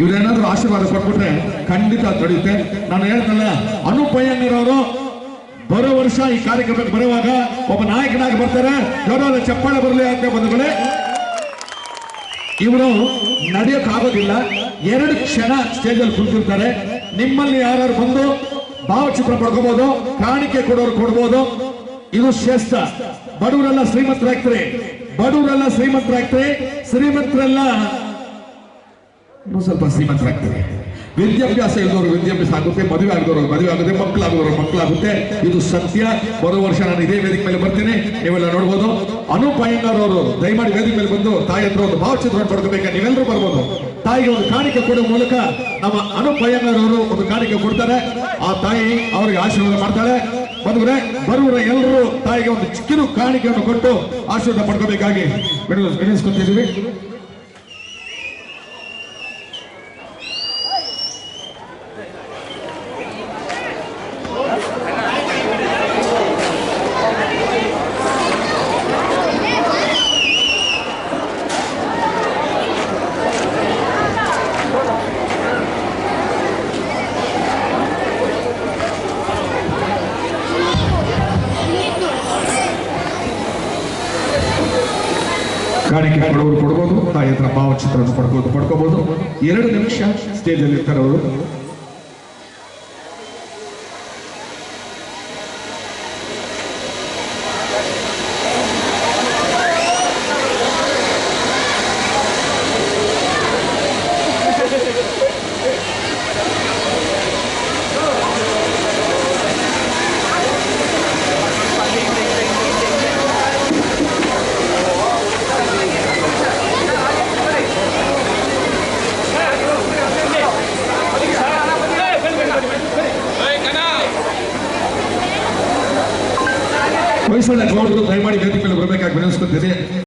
ಇವರೇನಾದ್ರೂ ಆಶೀರ್ವಾದ ಕೊಟ್ಬಿಟ್ರೆ ಖಂಡಿತ ತಡೆಯುತ್ತೆ. ನಾನು ಹೇಳ್ತಲ್ಲ, ಅನುಪಯ್ಯಣ್ಣರವರು ಬರೋ ವರ್ಷ ಈ ಕಾರ್ಯಕ್ರಮಕ್ಕೆ ಬರುವಾಗ ಒಬ್ಬ ನಾಯಕನಾಗಿ ಬರ್ತಾರೆ. ಜೋರಾದ ಚಪ್ಪಾಳೆ ಬರಲಿ ಅಂತ ಬಂಧುಗಳೇ. ಇವರು ನಡೆಯೋಕ್ಕಾಗೋದಿಲ್ಲ, 2 ಕ್ಷಣ ಸ್ಟೇಜ್ ಅಲ್ಲಿ ಕುಳಿತಿರ್ತಾರೆ. ನಿಮ್ಮಲ್ಲಿ ಯಾರು ಬಂದು ಭಾವಚಿತ್ರ ಪಡ್ಕೋಬಹುದು, ಕಾಣಿಕೆ ಕೊಡೋರು ಕೊಡ್ಬೋದು. ಇದು ಶ್ರೇಷ್ಠ. ಬಡವರೆಲ್ಲ ಶ್ರೀಮಂತರಾಗ್ತಾರೆ, ಬಡವರೆಲ್ಲ ಶ್ರೀಮಂತರಾಗ್ತಾರೆ, ಶ್ರೀಮಂತರೆಲ್ಲ ಸ್ವಲ್ಪ ಶ್ರೀಮಂತರಾಗ್ತಾರೆ. ವಿದ್ಯಾಭ್ಯಾಸ ಇದ್ದವರು ವಿದ್ಯಾಭ್ಯಾಸ ಆಗುತ್ತೆ, ಮದುವೆ ಆಗಿದವರು ಮದುವೆ ಆಗುತ್ತೆ, ಮಕ್ಕಳಾಗೋರು ಮಕ್ಕಳಾಗುತ್ತೆ. ಇದು ಸತ್ಯ. ಬರೋ ವರ್ಷ ನಾನು ಇದೇ ವೇದಿಕೆ ಮೇಲೆ ಬರ್ತೀನಿ, ನೀವೆಲ್ಲ ನೋಡ್ಬೋದು. ಅನುಪಯ್ಯಣ್ಣರವರು ದಯಮಾಡಿ ವೇದಿಕೆ ಮೇಲೆ ಬಂದು ತಾಯಿ ಹತ್ರ ಒಂದು ಭಾವಚಿತ್ರ ಪಡ್ಕೋಬೇಕು. ನೀವೆಲ್ಲರೂ ಬರ್ಬೋದು. ತಾಯಿಗೆ ಒಂದು ಕಾಣಿಕೆ ಕೊಡುವ ಮೂಲಕ ನಮ್ಮ ಅನುಪಯ್ಯಣ್ಣರವರು ಒಂದು ಕಾಣಿಕೆ ಕೊಡ್ತಾರೆ. ಆ ತಾಯಿ ಅವರಿಗೆ ಆಶೀರ್ವಾದ ಮಾಡ್ತಾಳೆ. ಬಂದ್ರೆ ಬರುವರ ಎಲ್ಲರೂ ತಾಯಿಗೆ ಒಂದು ಚಿಕ್ಕ ಕಾಣಿಕೆಯನ್ನು ಕೊಟ್ಟು ಆಶೀರ್ವಾದ ಪಡ್ಕೋಬೇಕಾಗಿ ವಿನಿಸ್ಕೊತಿದ್ದೀವಿ. ಕಾಣಿಕೆ ಕೊಡೋರು ಕೊಡ್ಬೋದು, ತಾಯಿ ಹತ್ರ ಭಾವಚಿತ್ರವನ್ನು ಪಡ್ಕೋಬಹುದು. 2 ನಿಮಿಷ ಸ್ಟೇಜ್ ಅಲ್ಲಿ ಇರ್ತಾರೆ ಅವರು. ಹೊಯ್ಸಳ ಗೌಡರು ದಯಮಾಡಿ ವೇದಿಕೆ ಮೇಲೆ ಬರಬೇಕಾಗಿ ವಿನಂತಿಸುತ್ತಿದೆ.